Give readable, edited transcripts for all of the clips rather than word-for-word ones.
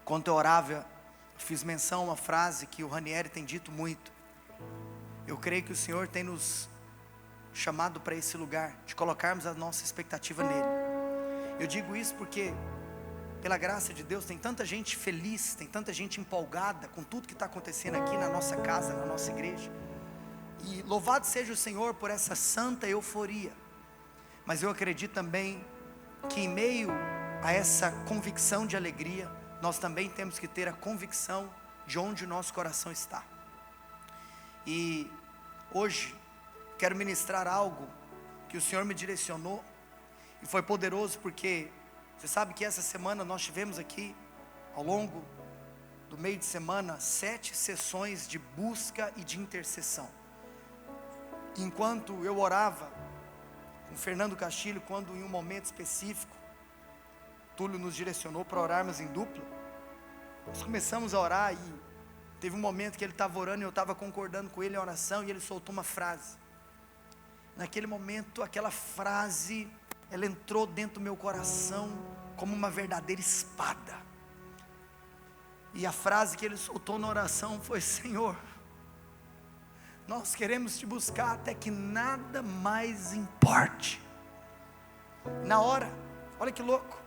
Enquanto eu orava, fiz menção a uma frase que o Ranieri tem dito muito. Eu creio que o Senhor tem nos chamado para esse lugar, de colocarmos a nossa expectativa nele. Eu digo isso porque, pela graça de Deus, tem tanta gente feliz, tem tanta gente empolgada com tudo que está acontecendo aqui na nossa casa, na nossa igreja. E louvado seja o Senhor por essa santa euforia. Mas eu acredito também que em meio a essa convicção de alegria, nós também temos que ter a convicção de onde o nosso coração está. E hoje quero ministrar algo que o Senhor me direcionou, e foi poderoso porque você sabe que essa semana nós tivemos aqui, ao longo do meio de semana, 7 sessões de busca e de intercessão. Enquanto eu orava com Fernando Castilho, quando em um momento específico Túlio nos direcionou para orarmos em dupla, nós começamos a orar, e teve um momento que ele estava orando e eu estava concordando com ele em oração, e ele soltou uma frase. Naquele momento, aquela frase, ela entrou dentro do meu coração como uma verdadeira espada. E a frase que ele soltou na oração foi: Senhor, nós queremos te buscar até que nada mais importe. Na hora, olha que louco,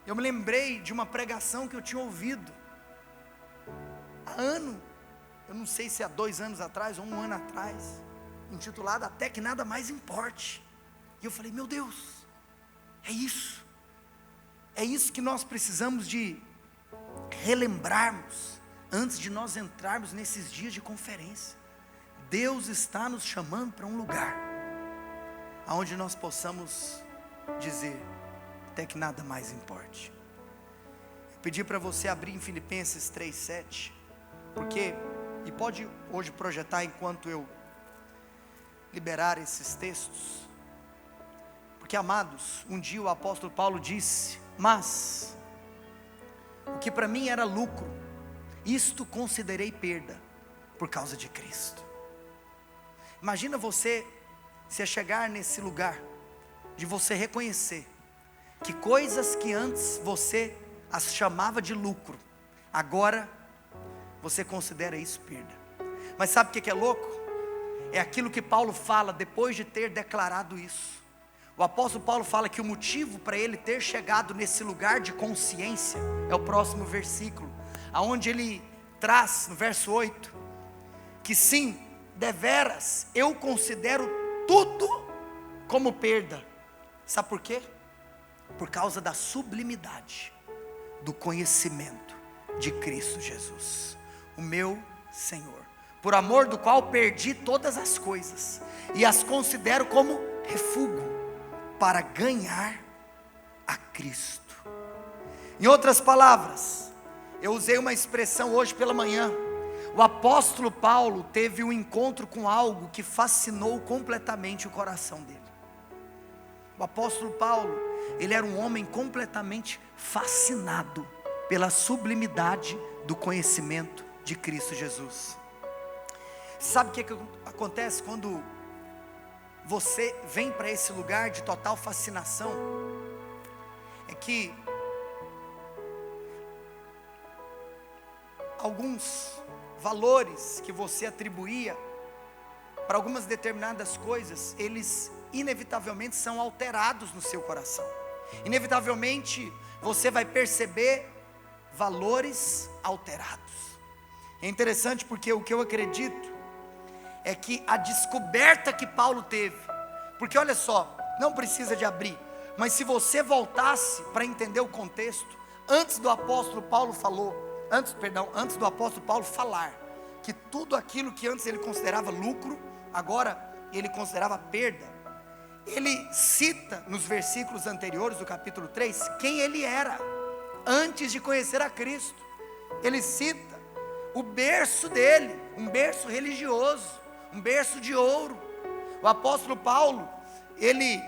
eu me lembrei de uma pregação que eu tinha ouvido há ano, eu não sei se há 2 anos atrás ou 1 ano atrás, intitulada Até que Nada Mais Importe. E eu falei: meu Deus, é isso que nós precisamos de relembrarmos antes de nós entrarmos nesses dias de conferência. Deus está nos chamando para um lugar aonde nós possamos dizer: até que nada mais importe. Eu pedi para você abrir em Filipenses 3:7, porque, e pode hoje projetar enquanto eu liberar esses textos, porque, amados, um dia o apóstolo Paulo disse: mas o que para mim era lucro, isto considerei perda por causa de Cristo. Imagina você se chegar nesse lugar de você reconhecer que coisas que antes você as chamava de lucro, agora você considera isso perda. Mas sabe o que é louco? É aquilo que Paulo fala depois de ter declarado isso. O apóstolo Paulo fala que o motivo para ele ter chegado nesse lugar de consciência é o próximo versículo, aonde ele traz no verso 8, que sim, deveras eu considero tudo como perda. Sabe por quê? Por causa da sublimidade do conhecimento de Cristo Jesus, o meu Senhor, por amor do qual perdi todas as coisas e as considero como refúgio para ganhar a Cristo. Em outras palavras, eu usei uma expressão hoje pela manhã. O apóstolo Paulo teve um encontro com algo que fascinou completamente o coração dele. O apóstolo Paulo, ele era um homem completamente fascinado pela sublimidade do conhecimento de Cristo Jesus. Sabe o que acontece quando você vem para esse lugar de total fascinação? É que alguns valores que você atribuía para algumas determinadas coisas, eles inevitavelmente são alterados no seu coração. Inevitavelmente você vai perceber valores alterados. É interessante porque o que eu acredito é que a descoberta que Paulo teve, porque olha só, não precisa de abrir, mas se você voltasse para entender o contexto, antes do apóstolo Paulo falar que tudo aquilo que antes ele considerava lucro, agora ele considerava perda, ele cita nos versículos anteriores do capítulo 3, quem ele era, antes de conhecer a Cristo. Ele cita o berço dele, um berço religioso, um berço de ouro. O apóstolo Paulo, ele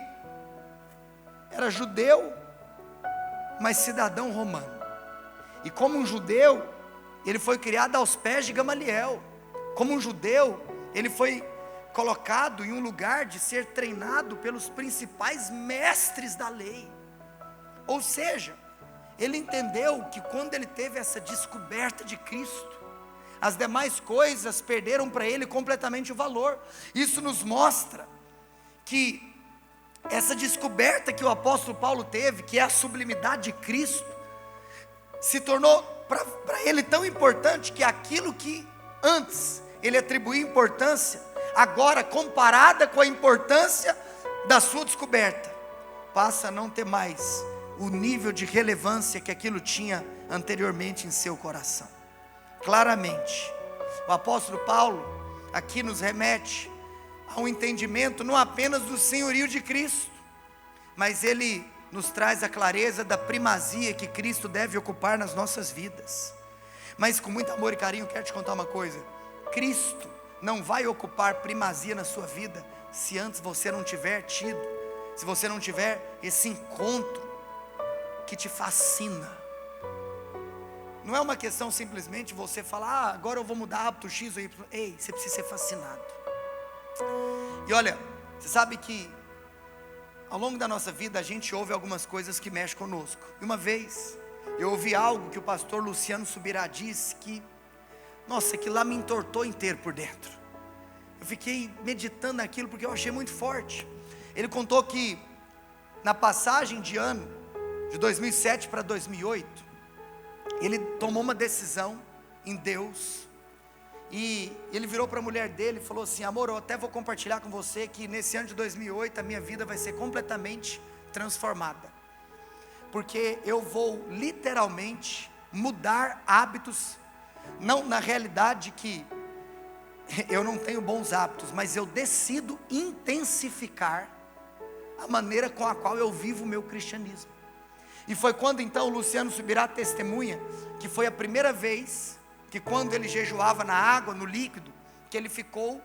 era judeu, mas cidadão romano, e como um judeu, ele foi criado aos pés de Gamaliel. Como um judeu, ele foi colocado em um lugar de ser treinado pelos principais mestres da lei. Ou seja, ele entendeu que quando ele teve essa descoberta de Cristo, as demais coisas perderam para ele completamente o valor. Isso nos mostra que essa descoberta que o apóstolo Paulo teve, que é a sublimidade de Cristo, se tornou para ele tão importante que aquilo que antes ele atribuía importância, agora comparada com a importância da sua descoberta, passa a não ter mais o nível de relevância que aquilo tinha anteriormente em seu coração. Claramente, o apóstolo Paulo aqui nos remete a um entendimento não apenas do senhorio de Cristo, mas ele nos traz a clareza da primazia que Cristo deve ocupar nas nossas vidas. Mas com muito amor e carinho, quero te contar uma coisa: Cristo não vai ocupar primazia na sua vida se antes você não tiver tido, se você não tiver esse encontro que te fascina. Não é uma questão simplesmente você falar, agora eu vou mudar hábito X ou Y. Ei, você precisa ser fascinado. E olha, você sabe que ao longo da nossa vida a gente ouve algumas coisas que mexem conosco. E uma vez eu ouvi algo que o pastor Luciano Subirá disse que, nossa, que lá me entortou inteiro por dentro. Eu fiquei meditando naquilo porque eu achei muito forte. Ele contou que na passagem de ano de 2007 para 2008, ele tomou uma decisão em Deus, e ele virou para a mulher dele e falou assim: amor, eu até vou compartilhar com você que nesse ano de 2008 a minha vida vai ser completamente transformada, porque eu vou literalmente mudar hábitos. Não na realidade que eu não tenho bons hábitos, mas eu decido intensificar a maneira com a qual eu vivo o meu cristianismo. E foi quando então o Luciano Subirá testemunha que foi a primeira vez que, quando ele jejuava na água, no líquido, que ele ficou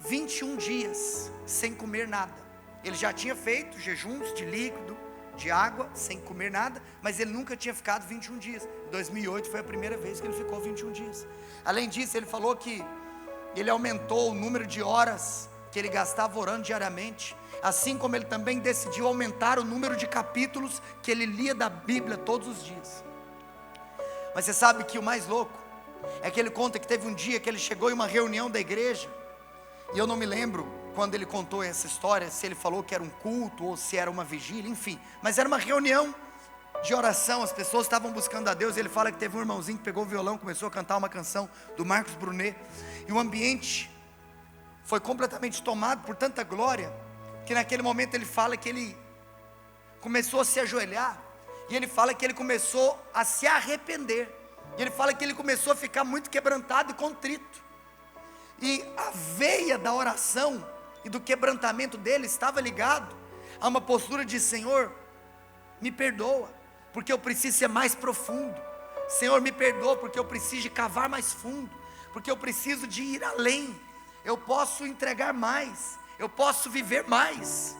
21 dias sem comer nada. Ele já tinha feito jejuns de líquido, de água, sem comer nada, mas ele nunca tinha ficado 21 dias. Em 2008 foi a primeira vez que ele ficou 21 dias. Além disso, ele falou que ele aumentou o número de horas que ele gastava orando diariamente, assim como ele também decidiu aumentar o número de capítulos que ele lia da Bíblia todos os dias. Mas você sabe que o mais louco é que ele conta que teve um dia que ele chegou em uma reunião da igreja, e eu não me lembro quando ele contou essa história, se ele falou que era um culto ou se era uma vigília, enfim, mas era uma reunião de oração, as pessoas estavam buscando a Deus. Ele fala que teve um irmãozinho que pegou o violão, começou a cantar uma canção do Marcos Brunet, e o ambiente foi completamente tomado por tanta glória, que naquele momento ele fala que ele começou a se ajoelhar, e ele fala que ele começou a se arrepender, e ele fala que ele começou a ficar muito quebrantado e contrito, e a veia da oração e do quebrantamento dele estava ligado a uma postura de: Senhor, me perdoa, porque eu preciso ser mais profundo. Senhor, me perdoa, porque eu preciso de cavar mais fundo, porque eu preciso de ir além. Eu posso entregar mais, eu posso viver mais,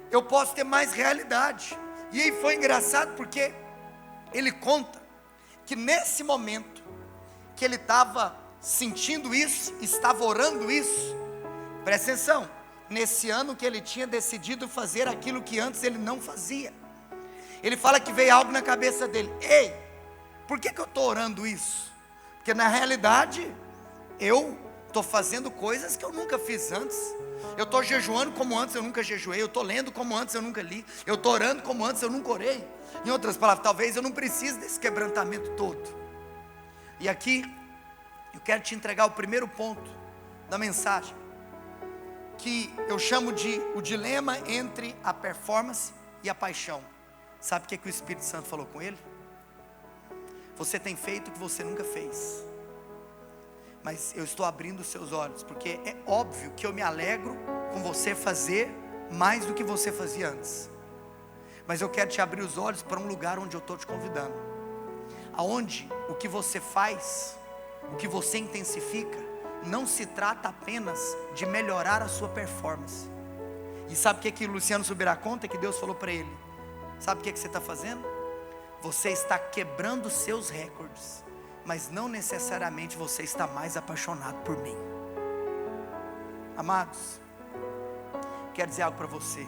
eu posso ter mais realidade. E aí foi engraçado, porque ele conta que nesse momento que ele estava sentindo isso, estava orando isso, presta atenção, nesse ano que ele tinha decidido fazer aquilo que antes ele não fazia, ele fala que veio algo na cabeça dele: ei, por que eu estou orando isso? Porque na realidade eu estou fazendo coisas que eu nunca fiz antes. Eu estou jejuando como antes eu nunca jejuei. Eu estou lendo como antes eu nunca li. Eu estou orando como antes eu nunca orei. Em outras palavras, talvez eu não precise desse quebrantamento todo. E aqui eu quero te entregar o primeiro ponto da mensagem, que eu chamo de o dilema entre a performance e a paixão. Sabe o que o Espírito Santo falou com ele? Você tem feito o que você nunca fez, mas eu estou abrindo os seus olhos, porque é óbvio que eu me alegro com você fazer mais do que você fazia antes, mas eu quero te abrir os olhos para um lugar onde eu estou te convidando, aonde o que você faz, o que você intensifica, não se trata apenas de melhorar a sua performance. E sabe o que o Luciano Subirá conta? Que Deus falou para ele: sabe o que você está fazendo? Você está quebrando os seus recordes, mas não necessariamente você está mais apaixonado por mim. Amados, quero dizer algo para você.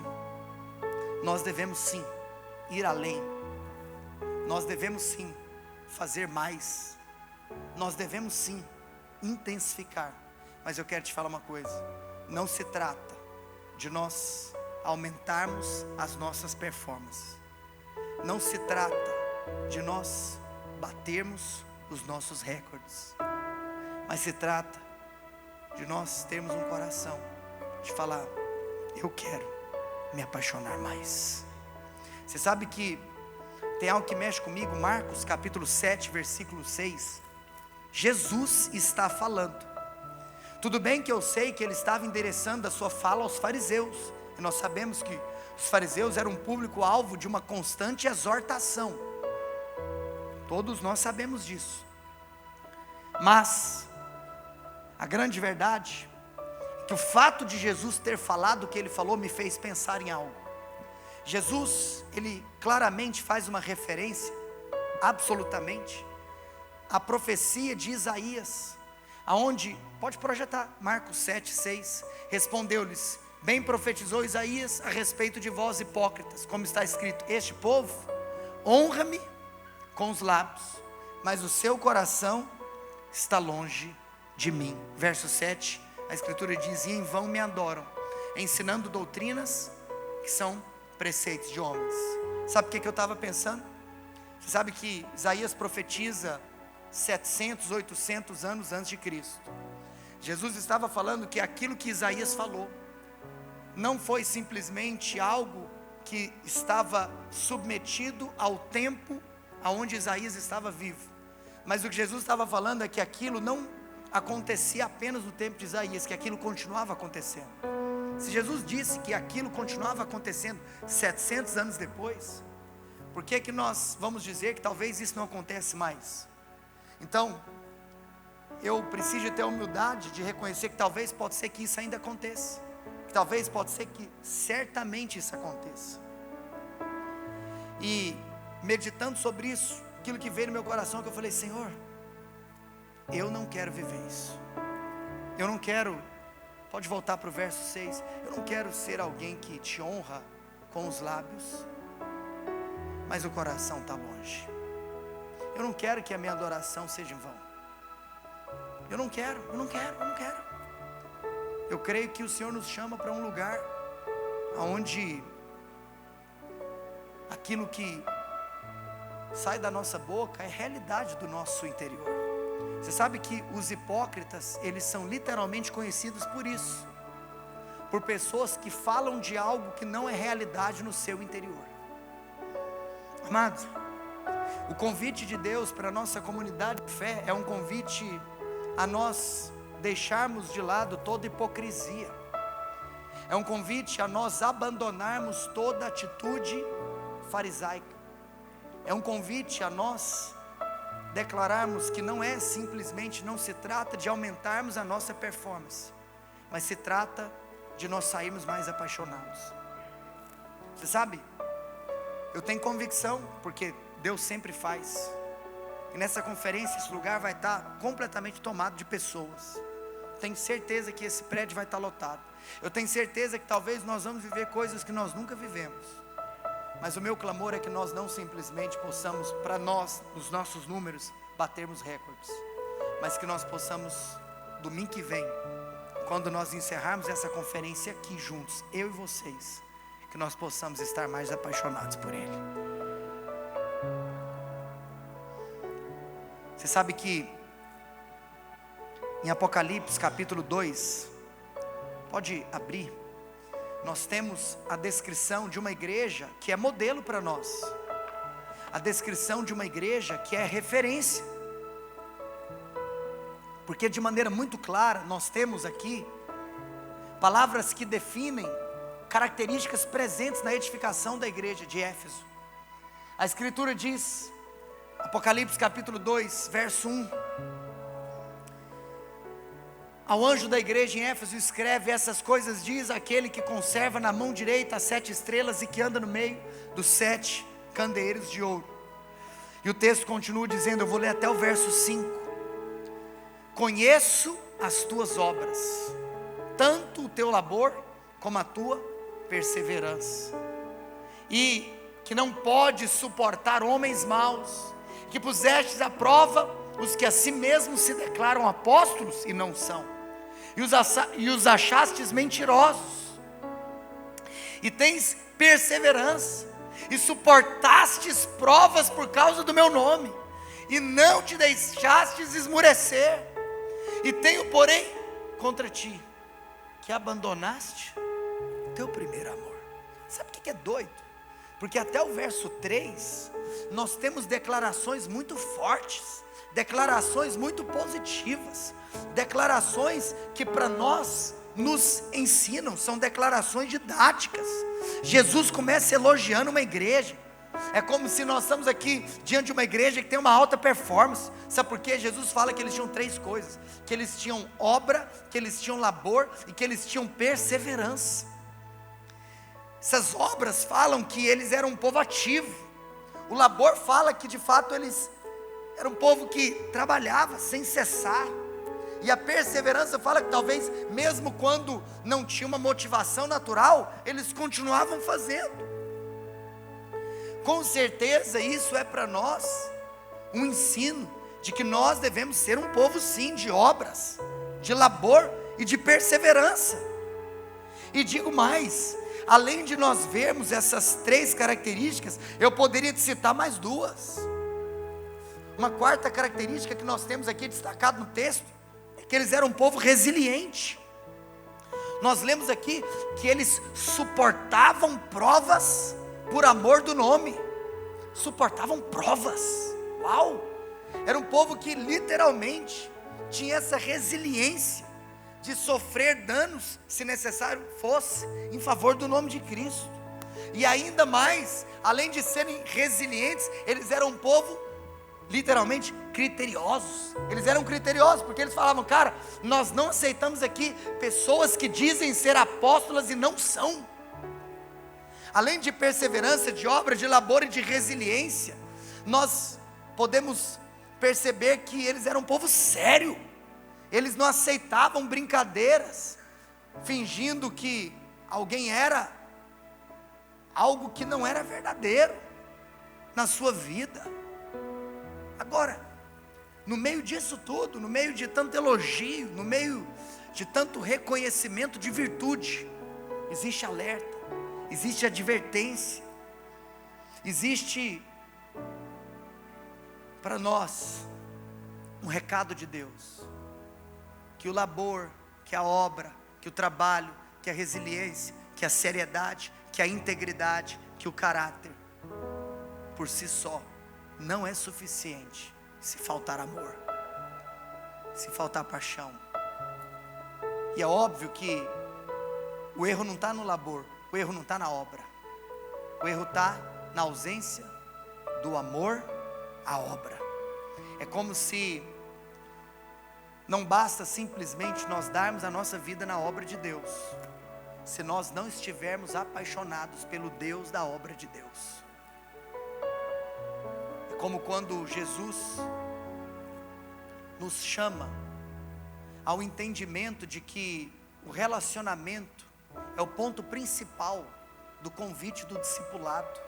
Nós devemos sim ir além, nós devemos sim fazer mais, nós devemos sim intensificar, mas eu quero te falar uma coisa: não se trata de nós aumentarmos as nossas performances, não se trata de nós batermos os nossos recordes, mas se trata de nós termos um coração de falar: eu quero me apaixonar mais. Você sabe que tem algo que mexe comigo. Marcos capítulo 7 versículo 6, Jesus está falando. Tudo bem que eu sei que ele estava endereçando a sua fala aos fariseus, e nós sabemos que os fariseus eram um público alvo de uma constante exortação, todos nós sabemos disso. Mas a grande verdade é que o fato de Jesus ter falado o que ele falou me fez pensar em algo. Jesus, ele claramente faz uma referência, absolutamente, à profecia de Isaías, aonde, pode projetar, Marcos 7:6, respondeu-lhes: bem profetizou Isaías a respeito de vós hipócritas, como está escrito: este povo honra-me com os lábios, mas o seu coração está longe de mim. Verso 7, a escritura diz: e em vão me adoram, ensinando doutrinas que são preceitos de homens. Sabe o que eu estava pensando? Você sabe que Isaías profetiza 700, 800 anos antes de Cristo. Jesus estava falando que aquilo que Isaías falou não foi simplesmente algo que estava submetido ao tempo aonde Isaías estava vivo, mas o que Jesus estava falando é que aquilo não acontecia apenas no tempo de Isaías, que aquilo continuava acontecendo. Se Jesus disse que aquilo continuava acontecendo 700 anos depois, por que nós vamos dizer que talvez isso não acontece mais? Então, eu preciso ter a humildade de reconhecer que talvez pode ser que isso ainda aconteça, que talvez pode ser que certamente isso aconteça. E meditando sobre isso, aquilo que veio no meu coração, que eu falei: Senhor, eu não quero viver isso. Eu não quero, pode voltar para o verso 6, eu não quero ser alguém que te honra com os lábios, mas o coração está longe. Eu não quero que a minha adoração seja em vão. Eu não quero. Eu creio que o Senhor nos chama para um lugar onde aquilo que sai da nossa boca é realidade do nosso interior. Você sabe que os hipócritas, eles são literalmente conhecidos por isso, por pessoas que falam de algo que não é realidade no seu interior. Amados, o convite de Deus para a nossa comunidade de fé é um convite a nós deixarmos de lado toda hipocrisia, é um convite a nós abandonarmos toda atitude farisaica, é um convite a nós declararmos que não é simplesmente, não se trata de aumentarmos a nossa performance, mas se trata de nós sairmos mais apaixonados. Você sabe, eu tenho convicção, porque Deus sempre faz, e nessa conferência esse lugar vai estar completamente tomado de pessoas. Tenho certeza que esse prédio vai estar lotado. Eu tenho certeza que talvez nós vamos viver coisas que nós nunca vivemos, mas o meu clamor é que nós não simplesmente possamos, para nós, nos nossos números, batermos recordes, mas que nós possamos, domingo que vem, quando nós encerrarmos essa conferência aqui juntos, eu e vocês, que nós possamos estar mais apaixonados por Ele. Você sabe que em Apocalipse capítulo 2, pode abrir, nós temos a descrição de uma igreja que é modelo para nós, a descrição de uma igreja que é referência, porque de maneira muito clara nós temos aqui palavras que definem características presentes na edificação da igreja de Éfeso. A escritura diz, Apocalipse capítulo 2, verso 1, ao anjo da igreja em Éfeso escreve: essas coisas diz aquele que conserva na mão direita as 7 estrelas e que anda no meio dos 7 candeeiros de ouro. E o texto continua dizendo, eu vou ler até o verso 5: conheço as tuas obras, tanto o teu labor como a tua perseverança, e que não pode suportar homens maus, que pusestes à prova os que a si mesmos se declaram apóstolos e não são, e os achastes mentirosos, e tens perseverança, e suportastes provas por causa do meu nome, e não te deixastes esmurecer. E tenho, porém, contra ti, que abandonaste teu primeiro amor. Sabe o que é doido? Porque até o verso 3, nós temos declarações muito fortes, declarações muito positivas, declarações que para nós nos ensinam, são declarações didáticas. Jesus começa elogiando uma igreja. É como se nós estamos aqui diante de uma igreja que tem uma alta performance. Sabe por quê? Jesus fala que eles tinham 3 coisas: que eles tinham obra, que eles tinham labor e que eles tinham perseverança. Essas obras falam que eles eram um povo ativo. O labor fala que de fato eles eram um povo que trabalhava sem cessar. E a perseverança fala que talvez mesmo quando não tinha uma motivação natural, eles continuavam fazendo. Com certeza isso é para nós um ensino de que nós devemos ser um povo sim de obras, de labor e de perseverança. E digo mais, além de nós vermos essas 3 características, eu poderia te citar mais 2. Uma quarta característica que nós temos aqui destacado no texto, é que eles eram um povo resiliente. Nós lemos aqui que eles suportavam provas por amor do nome. Suportavam provas. Uau! Era um povo que literalmente tinha essa resiliência de sofrer danos, se necessário fosse, em favor do nome de Cristo. E ainda mais, além de serem resilientes, eles eram um povo literalmente criteriosos. Eles eram criteriosos porque eles falavam: cara, nós não aceitamos aqui pessoas que dizem ser apóstolas e não são. Além de perseverança, de obra, de labor e de resiliência, nós podemos perceber que eles eram um povo sério. Eles não aceitavam brincadeiras, fingindo que alguém era algo que não era verdadeiro na sua vida. Agora, no meio disso tudo, no meio de tanto elogio, no meio de tanto reconhecimento de virtude, existe alerta, existe advertência, existe para nós um recado de Deus, que o labor, que a obra, que o trabalho, que a resiliência, que a seriedade, que a integridade, que o caráter, por si só, não é suficiente se faltar amor, se faltar paixão. E é óbvio que o erro não está no labor, o erro não está na obra, o erro está na ausência do amor à obra. É como se não basta simplesmente nós darmos a nossa vida na obra de Deus, se nós não estivermos apaixonados pelo Deus da obra de Deus. É como quando Jesus nos chama ao entendimento de que o relacionamento é o ponto principal do convite do discipulado.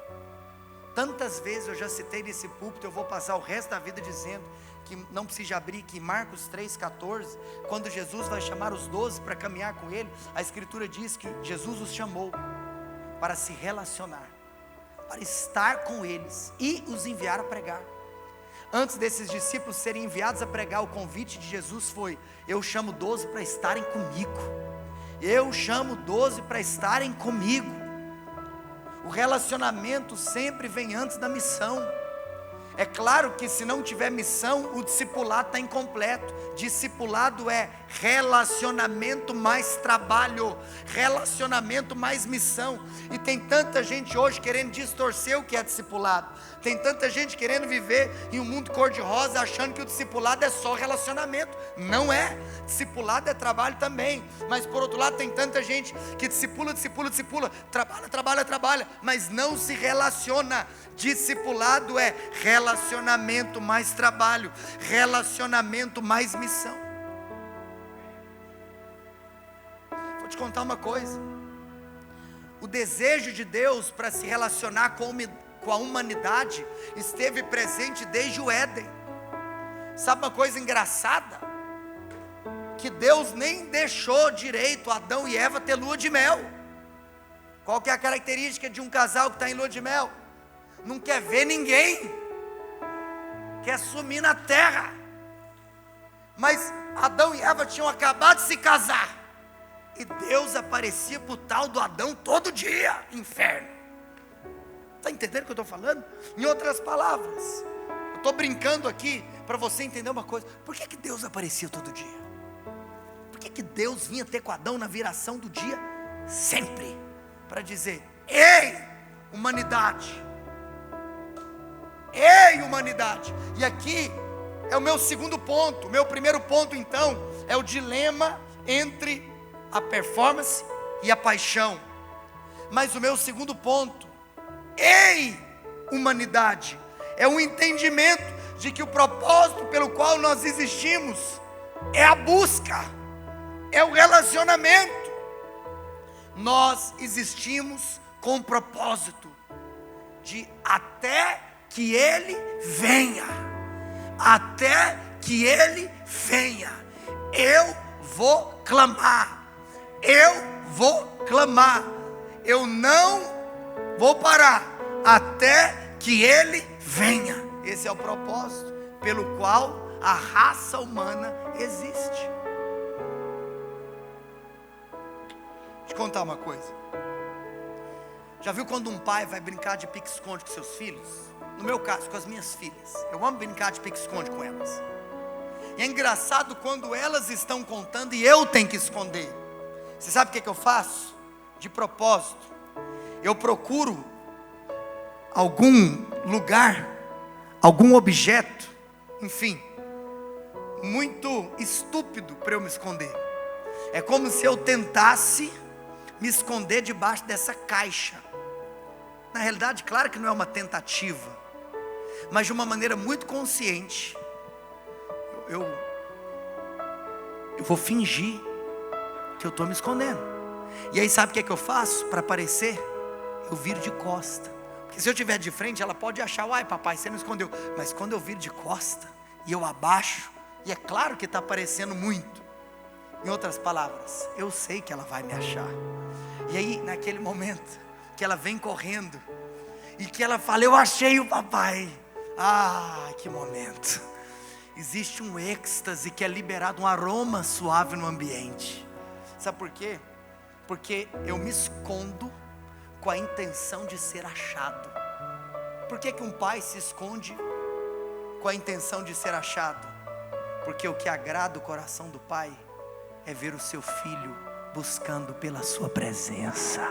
Tantas vezes eu já citei nesse púlpito, eu vou passar o resto da vida dizendo que não precisa abrir, que em Marcos 3,14, quando Jesus vai chamar os 12 para caminhar com ele, a Escritura diz que Jesus os chamou para se relacionar, para estar com eles e os enviar a pregar. Antes desses discípulos serem enviados a pregar, o convite de Jesus foi: eu chamo 12 para estarem comigo, eu chamo 12 para estarem comigo. O relacionamento sempre vem antes da missão. É claro que se não tiver missão, o discipulado está incompleto. Discipulado é relacionamento mais trabalho, relacionamento mais missão. E tem tanta gente hoje querendo distorcer o que é discipulado. Tem tanta gente querendo viver em um mundo cor-de-rosa, achando que o discipulado é só relacionamento. Não é. Discipulado é trabalho também. Mas por outro lado tem tanta gente que discipula, trabalha, mas não se relaciona. Discipulado é relacionamento mais trabalho, relacionamento mais missão. Vou te contar uma coisa: o desejo de Deus para se relacionar com com a humanidade esteve presente desde o Éden. Sabe uma coisa engraçada? Que Deus nem deixou direito Adão e Eva ter lua de mel. Qual que é a característica de um casal que está em lua de mel? Não quer ver ninguém, quer sumir na terra. Mas Adão e Eva tinham acabado de se casar, e Deus aparecia para o tal do Adão todo dia. Inferno. Está entendendo o que eu estou falando? Em outras palavras, eu estou brincando aqui para você entender uma coisa. Por que Deus aparecia todo dia? Por que Deus vinha ter com Adão na viração do dia? Sempre para dizer: ei, humanidade, ei, humanidade. E aqui é o meu segundo ponto. Meu primeiro ponto, então, é o dilema entre a performance e a paixão. Mas o meu segundo ponto, ei, humanidade, é o entendimento de que o propósito pelo qual nós existimos é a busca, é o relacionamento. Nós existimos com o propósito de até que Ele venha, até que Ele venha, eu vou clamar, eu vou clamar, eu não vou parar, até que Ele venha. Esse é o propósito pelo qual a raça humana existe. Deixa eu contar uma coisa. Já viu quando um pai vai brincar de pique-esconde com seus filhos? No meu caso, com as minhas filhas. Eu amo brincar de pique-esconde com elas. E é engraçado quando elas estão contando e eu tenho que esconder. Você sabe o que eu faço? De propósito, eu procuro algum lugar, algum objeto, enfim, muito estúpido para eu me esconder. É como se eu tentasse me esconder debaixo dessa caixa. Na realidade, claro que não é uma tentativa, mas de uma maneira muito consciente, eu vou fingir que eu estou me escondendo. E aí sabe o que eu faço para aparecer? Eu viro de costa. Porque se eu estiver de frente, ela pode achar: uai papai, você não escondeu. Mas quando eu viro de costa e eu abaixo, e é claro que está aparecendo muito, em outras palavras, eu sei que ela vai me achar. E aí naquele momento que ela vem correndo e que ela fala: eu achei o papai. Ah, que momento. Existe um êxtase que é liberado, um aroma suave no ambiente. Sabe por quê? Porque eu me escondo com a intenção de ser achado. Por que um pai se esconde com a intenção de ser achado? Porque o que agrada o coração do pai é ver o seu filho buscando pela sua presença.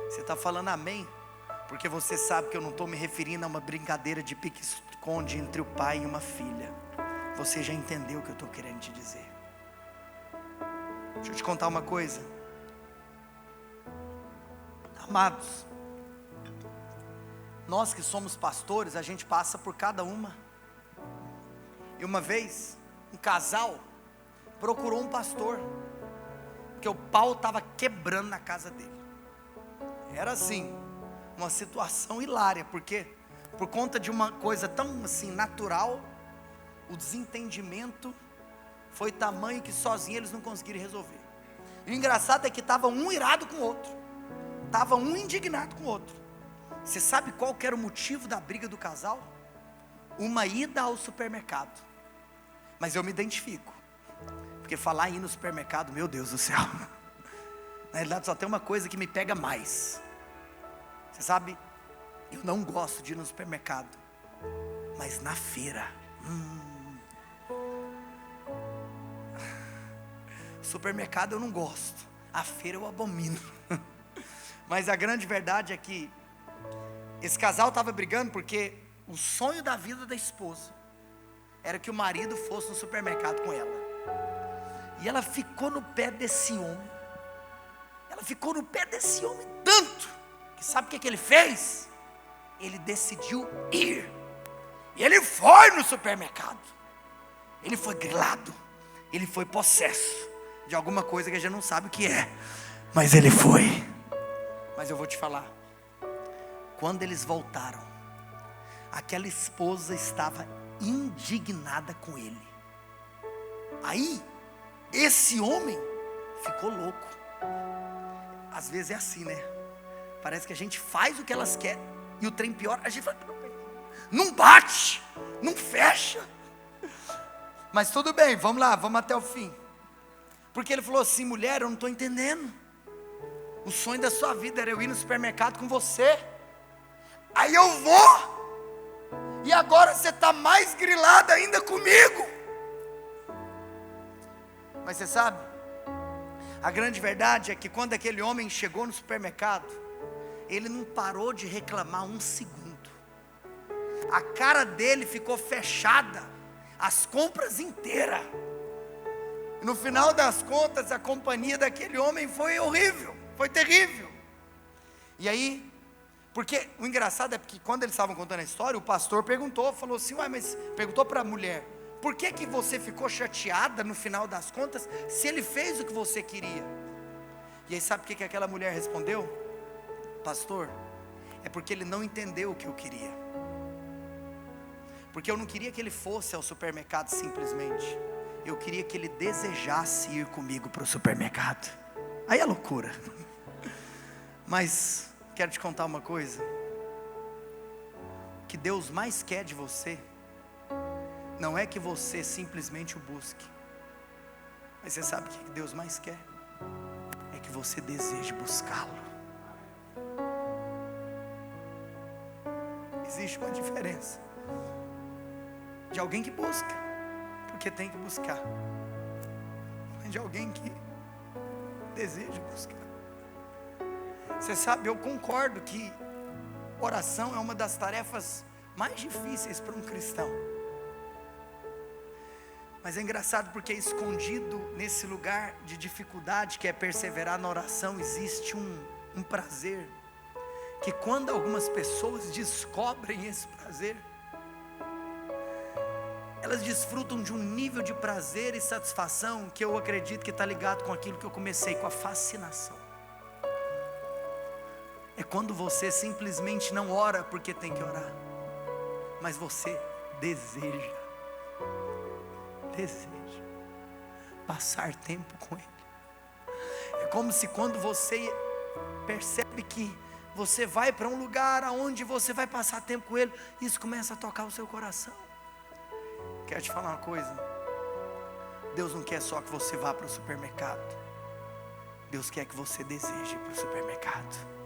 Você está falando amém? Porque você sabe que eu não estou me referindo a uma brincadeira de pique-esconde entre o pai e uma filha. Você já entendeu o que eu estou querendo te dizer. Deixa eu te contar uma coisa. Amados, nós que somos pastores, a gente passa por cada uma. E uma vez, um casal procurou um pastor, porque o pau estava quebrando na casa dele. Era assim, uma situação hilária, porque por conta de uma coisa tão assim natural, o desentendimento foi tamanho que sozinho eles não conseguiram resolver. E o engraçado é que estava um irado com o outro, estava um indignado com o outro. Você sabe qual que era o motivo da briga do casal? Uma ida ao supermercado. Mas eu me identifico, porque falar em ir no supermercado, meu Deus do céu, na realidade só tem uma coisa que me pega mais. Você sabe, eu não gosto de ir no supermercado, mas na feira, supermercado eu não gosto, a feira eu abomino. Mas a grande verdade é que esse casal estava brigando porque o sonho da vida da esposa era que o marido fosse no supermercado com ela. E ela ficou no pé desse homem. Ela ficou no pé desse homem tanto que sabe o que ele fez? Ele decidiu ir. E ele foi no supermercado. Ele foi grilado. Ele foi possesso de alguma coisa que a gente não sabe o que é. Mas ele foi. Mas eu vou te falar, quando eles voltaram, aquela esposa estava indignada com ele. Aí, esse homem ficou louco. Às vezes é assim, né? Parece que a gente faz o que elas querem e o trem pior, a gente fala, não bate, não fecha. Mas tudo bem, vamos lá, vamos até o fim. Porque ele falou assim: mulher, eu não estou entendendo. O sonho da sua vida era eu ir no supermercado com você. Aí eu vou, e agora você está mais grilada ainda comigo. Mas você sabe, a grande verdade é que quando aquele homem chegou no supermercado, ele não parou de reclamar um segundo. A cara dele ficou fechada, as compras inteiras. E no final das contas, a companhia daquele homem foi horrível, foi terrível. E aí, porque o engraçado é que quando eles estavam contando a história, o pastor falou assim: ué, mas perguntou para a mulher, por que que você ficou chateada no final das contas, se ele fez o que você queria? E aí sabe o que aquela mulher respondeu? Pastor, é porque ele não entendeu o que eu queria. Porque eu não queria que ele fosse ao supermercado simplesmente, eu queria que ele desejasse ir comigo para o supermercado. Aí é loucura. Mas quero te contar uma coisa: o que Deus mais quer de você não é que você simplesmente o busque, mas você sabe o que Deus mais quer? É que você deseje buscá-lo. Existe uma diferença de alguém que busca porque tem que buscar, mas de alguém que deseja buscar. Você sabe, eu concordo que oração é uma das tarefas mais difíceis para um cristão. Mas é engraçado porque escondido nesse lugar de dificuldade, que é perseverar na oração, existe um prazer, que quando algumas pessoas descobrem esse prazer, elas desfrutam de um nível de prazer e satisfação que eu acredito que está ligado com aquilo que eu comecei, com a fascinação. É quando você simplesmente não ora porque tem que orar, mas você deseja passar tempo com Ele. É como se quando você percebe que você vai para um lugar onde você vai passar tempo com Ele, isso começa a tocar o seu coração. Quero te falar uma coisa: Deus não quer só que você vá para o supermercado, Deus quer que você deseje ir para o supermercado.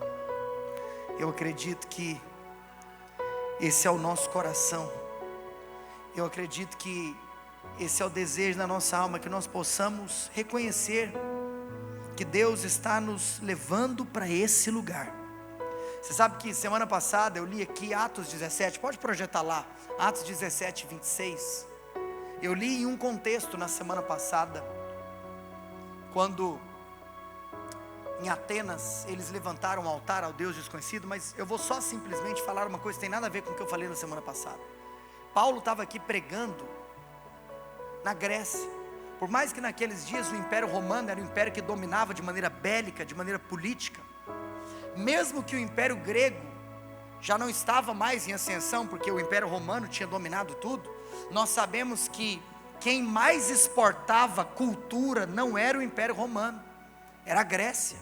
Eu acredito que esse é o nosso coração. Eu acredito que esse é o desejo da nossa alma, que nós possamos reconhecer que Deus está nos levando para esse lugar. Você sabe que semana passada eu li aqui Atos 17, pode projetar lá, Atos 17, 26. Eu li em um contexto na semana passada, quando em Atenas eles levantaram um altar ao Deus desconhecido, mas eu vou só simplesmente falar uma coisa que tem nada a ver com o que eu falei na semana passada. Paulo estava aqui pregando na Grécia. Por mais que naqueles dias o Império Romano era um império que dominava de maneira bélica, de maneira política, mesmo que o Império Grego já não estava mais em ascensão, porque o Império Romano tinha dominado tudo, nós sabemos que quem mais exportava cultura não era o Império Romano, era a Grécia.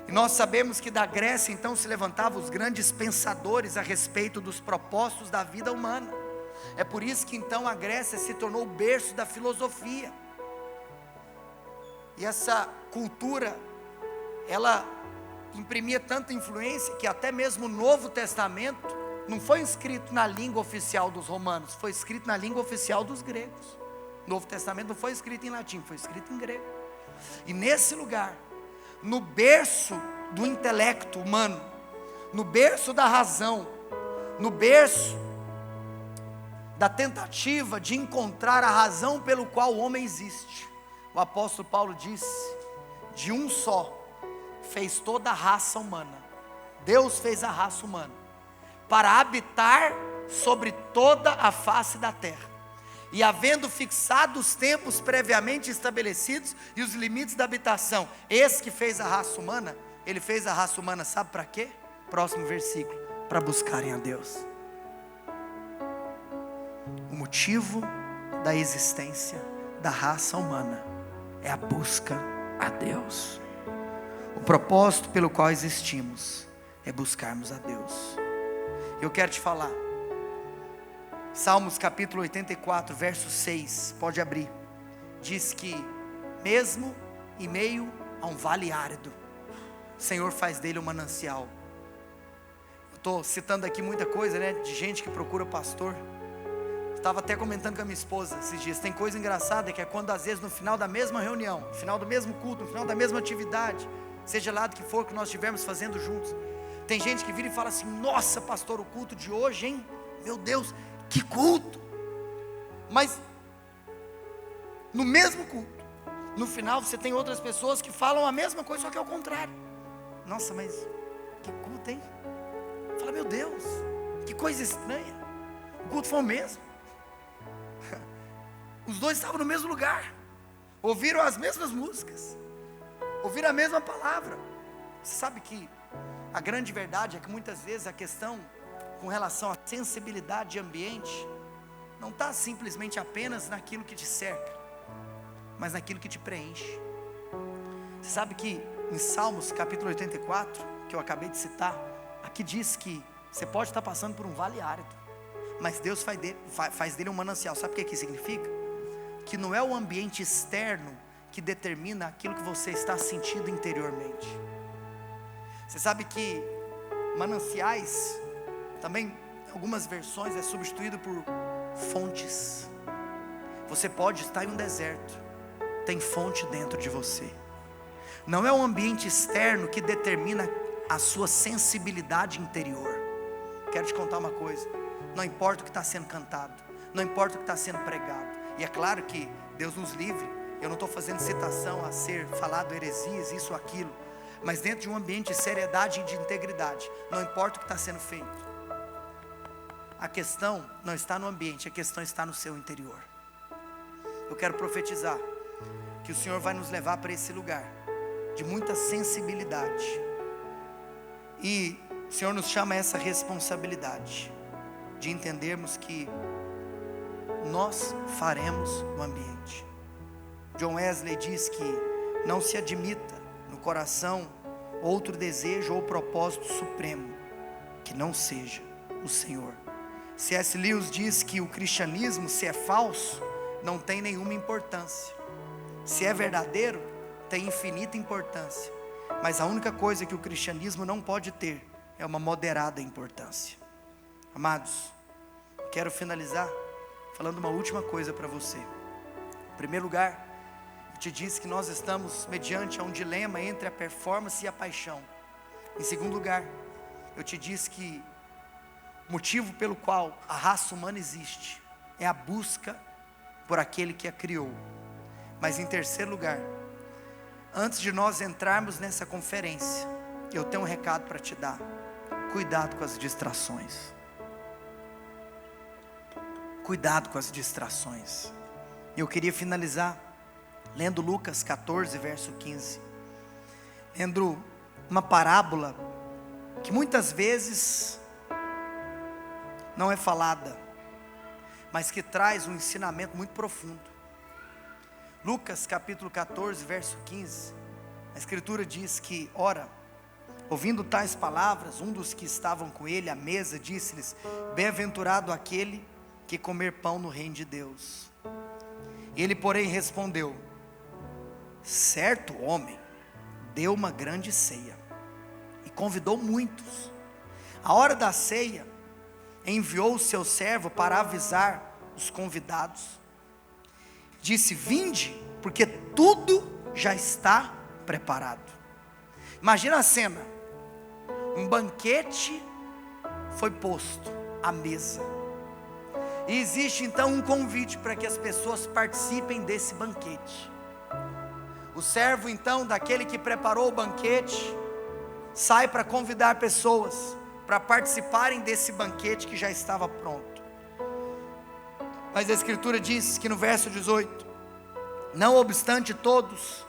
E nós sabemos que da Grécia então se levantavam os grandes pensadores a respeito dos propósitos da vida humana. É por isso que então a Grécia se tornou o berço da filosofia. E essa cultura, ela imprimia tanta influência que até mesmo o Novo Testamento não foi escrito na língua oficial dos romanos, foi escrito na língua oficial dos gregos. O Novo Testamento não foi escrito em latim, foi escrito em grego. E nesse lugar, no berço do intelecto humano, no berço da razão, no berço da tentativa de encontrar a razão pelo qual o homem existe, o apóstolo Paulo disse: de um só fez toda a raça humana. Deus fez a raça humana para habitar sobre toda a face da terra, e havendo fixado os tempos previamente estabelecidos e os limites da habitação, esse que fez a raça humana, Ele fez a raça humana, sabe para quê? Próximo versículo: para buscarem a Deus. O motivo da existência da raça humana é a busca a Deus. O propósito pelo qual existimos é buscarmos a Deus. Eu quero te falar, Salmos capítulo 84, verso 6, pode abrir. Diz que mesmo em meio a um vale árido, o Senhor faz dele um manancial. Eu estou citando aqui muita coisa, né, de gente que procura pastor. Estava até comentando com a minha esposa esses dias. Tem coisa engraçada que é quando às vezes no final da mesma reunião, no final do mesmo culto, no final da mesma atividade, seja lá do que for que nós estivermos fazendo juntos, tem gente que vira e fala assim: nossa pastor, o culto de hoje, hein? Meu Deus, que culto! Mas no mesmo culto, no final você tem outras pessoas que falam a mesma coisa, só que é o contrário. Nossa, mas que culto, hein? Fala, meu Deus, que coisa estranha. O culto foi o mesmo. Os dois estavam no mesmo lugar, ouviram as mesmas músicas, ouviram a mesma palavra. Você sabe que a grande verdade é que muitas vezes a questão com relação à sensibilidade de ambiente não está simplesmente apenas naquilo que te cerca, mas naquilo que te preenche. Você sabe que em Salmos capítulo 84, que eu acabei de citar, aqui diz que você pode estar passando por um vale árido, mas Deus faz dele um manancial. Sabe o que significa? Que não é o ambiente externo que determina aquilo que você está sentindo interiormente. Você sabe que mananciais, também em algumas versões é substituído por fontes. Você pode estar em um deserto, tem fonte dentro de você. Não é o ambiente externo que determina a sua sensibilidade interior. Quero te contar uma coisa: não importa o que está sendo cantado, não importa o que está sendo pregado. E é claro que Deus nos livre, eu não estou fazendo citação a ser falado heresias, isso ou aquilo, mas dentro de um ambiente de seriedade e de integridade, não importa o que está sendo feito, a questão não está no ambiente, a questão está no seu interior. Eu quero profetizar que o Senhor vai nos levar para esse lugar de muita sensibilidade, e o Senhor nos chama a essa responsabilidade de entendermos que nós faremos o ambiente. John Wesley diz que não se admita no coração outro desejo ou propósito supremo que não seja o Senhor. C.S. Lewis diz que o cristianismo, se é falso, não tem nenhuma importância. Se é verdadeiro, tem infinita importância. Mas a única coisa que o cristianismo não pode ter é uma moderada importância. Amados, quero finalizar falando uma última coisa para você. Em primeiro lugar, eu te disse que nós estamos mediante a um dilema entre a performance e a paixão. Em segundo lugar, eu te disse que o motivo pelo qual a raça humana existe é a busca por aquele que a criou. Mas em terceiro lugar, antes de nós entrarmos nessa conferência, eu tenho um recado para te dar: cuidado com as distrações. Cuidado com as distrações. Eu queria finalizar lendo Lucas 14, verso 15. Lendo uma parábola que muitas vezes não é falada, mas que traz um ensinamento muito profundo. Lucas capítulo 14, verso 15. A escritura diz que, ora, ouvindo tais palavras, um dos que estavam com ele à mesa disse-lhes: bem-aventurado aquele que comer pão no reino de Deus. Ele, porém, respondeu: certo homem deu uma grande ceia e convidou muitos. À hora da ceia, enviou o seu servo para avisar os convidados. Disse: vinde, porque tudo já está preparado. Imagina a cena: um banquete foi posto à mesa, e existe então um convite para que as pessoas participem desse banquete. O servo então daquele que preparou o banquete sai para convidar pessoas para participarem desse banquete que já estava pronto. Mas a escritura diz que no verso 18: não obstante todos,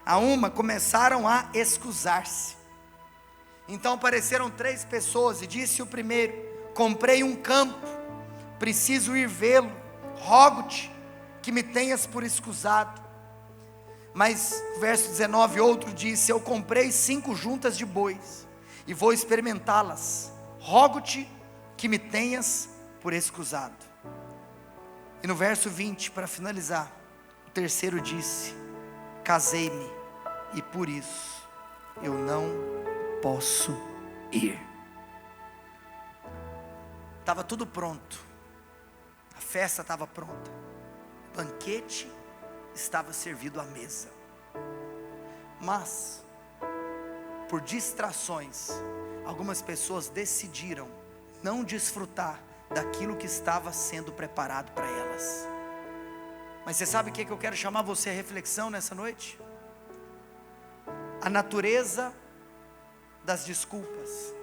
a uma começaram a escusar-se. Então apareceram 3 pessoas, e disse o primeiro: comprei um campo, preciso ir vê-lo, rogo-te que me tenhas por escusado. Mas, verso 19, outro disse: eu comprei 5 juntas de bois, e vou experimentá-las, rogo-te que me tenhas por escusado. E no verso 20, para finalizar, o terceiro disse: casei-me, e por isso eu não posso ir. Estava tudo pronto, a festa estava pronta, o banquete estava servido à mesa, mas por distrações, algumas pessoas decidiram não desfrutar daquilo que estava sendo preparado para elas. Mas você sabe o que eu quero chamar você a reflexão nessa noite? A natureza das desculpas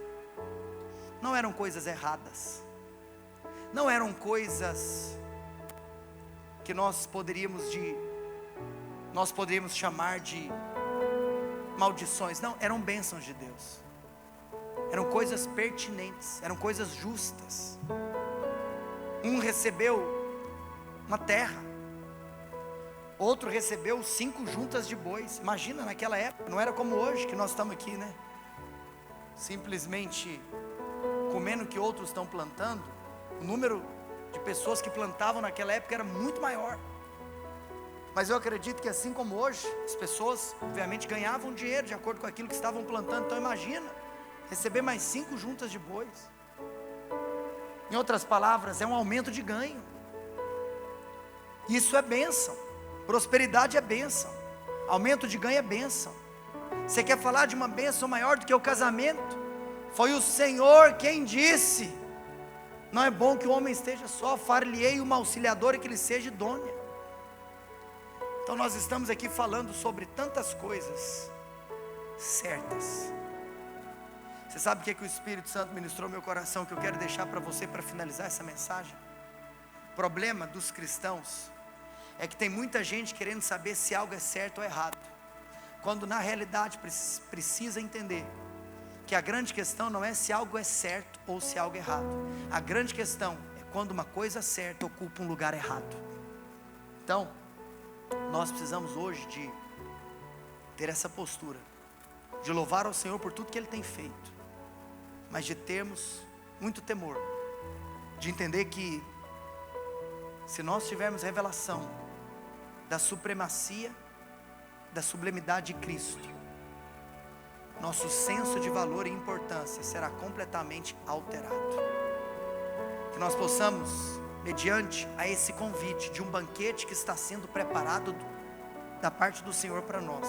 não eram coisas erradas, não eram coisas que nós poderíamos chamar de maldições. Não, eram bênçãos de Deus, eram coisas pertinentes, eram coisas justas. Um recebeu uma terra, outro recebeu 5 juntas de bois. Imagina naquela época, não era como hoje que nós estamos aqui, né? Simplesmente comendo o que outros estão plantando. O número de pessoas que plantavam naquela época era muito maior. Mas eu acredito que assim como hoje, as pessoas obviamente ganhavam dinheiro de acordo com aquilo que estavam plantando. Então imagina, receber mais 5 juntas de bois. Em outras palavras, é um aumento de ganho. Isso é bênção. Prosperidade é bênção, aumento de ganho é bênção. Você quer falar de uma bênção maior do que o casamento? Foi o Senhor quem disse: não é bom que o homem esteja só, far-lhe-ei uma auxiliadora que lhe seja idônea. Então nós estamos aqui falando sobre tantas coisas certas. Você sabe o que o Espírito Santo ministrou no meu coração, que eu quero deixar para você para finalizar essa mensagem? O problema dos cristãos é que tem muita gente querendo saber se algo é certo ou errado, quando na realidade precisa entender que a grande questão não é se algo é certo ou se algo é errado. A grande questão é quando uma coisa certa ocupa um lugar errado. Então nós precisamos hoje de ter essa postura, de louvar ao Senhor por tudo que Ele tem feito, mas de termos muito temor, de entender que se nós tivermos revelação da supremacia, da sublimidade de Cristo, nosso senso de valor e importância será completamente alterado. Que nós possamos, mediante a esse convite de um banquete que está sendo preparado da parte do Senhor para nós,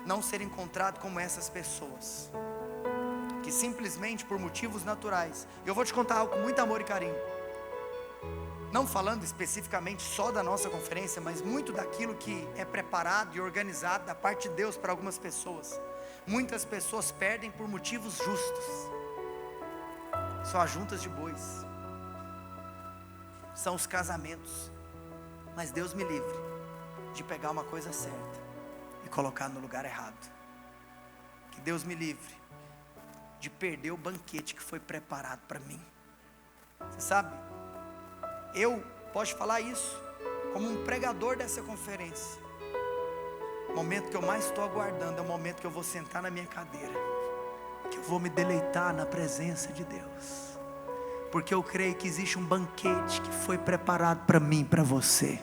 não ser encontrado como essas pessoas, que simplesmente por motivos naturais. Eu vou te contar algo com muito amor e carinho, não falando especificamente só da nossa conferência, mas muito daquilo que é preparado e organizado da parte de Deus para algumas pessoas. Muitas pessoas perdem por motivos justos, são as juntas de bois, são os casamentos. Mas Deus me livre de pegar uma coisa certa e colocar no lugar errado. Que Deus me livre de perder o banquete que foi preparado para mim. Você sabe, eu posso falar isso como um pregador dessa conferência. O momento que eu mais estou aguardando é o momento que eu vou sentar na minha cadeira, que eu vou me deleitar na presença de Deus, porque eu creio que existe um banquete que foi preparado para mim, para você.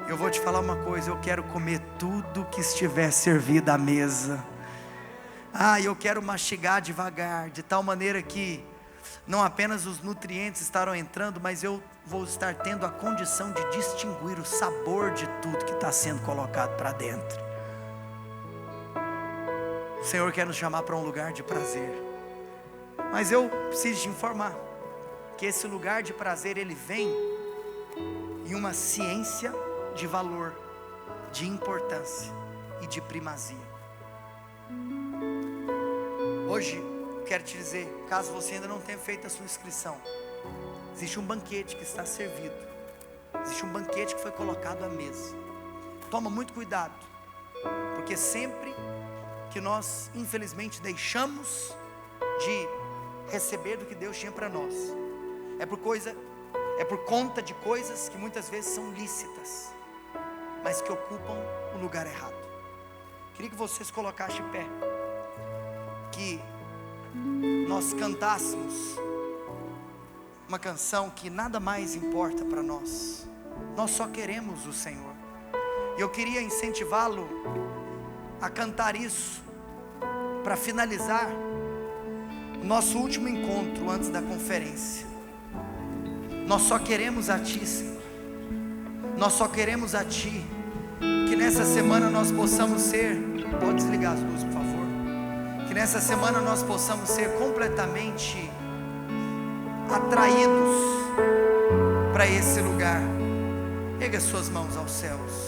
Eu vou te falar uma coisa: eu quero comer tudo que estiver servido à mesa. Eu quero mastigar devagar, de tal maneira que não apenas os nutrientes estarão entrando, mas eu vou estar tendo a condição de distinguir o sabor de tudo que está sendo colocado para dentro. O Senhor quer nos chamar para um lugar de prazer, mas eu preciso te informar que esse lugar de prazer, ele vem em uma ciência de valor, de importância e de primazia. Hoje quero te dizer, caso você ainda não tenha feito a sua inscrição, existe um banquete que está servido, existe um banquete que foi colocado à mesa. Toma muito cuidado, porque sempre que nós infelizmente deixamos de receber do que Deus tinha para nós. É por conta de coisas que muitas vezes são lícitas, mas que ocupam o lugar errado. Queria que vocês colocassem de pé, que nós cantássemos uma canção que nada mais importa para nós. Nós só queremos o Senhor. E eu queria incentivá-lo a cantar isso para finalizar o nosso último encontro antes da conferência. Nós só queremos a Ti, Senhor. Nós só queremos a Ti. Que nessa semana nós possamos ser, pode desligar as luzes, por favor. Que nessa semana nós possamos ser completamente atraídos para esse lugar. Erga suas mãos aos céus.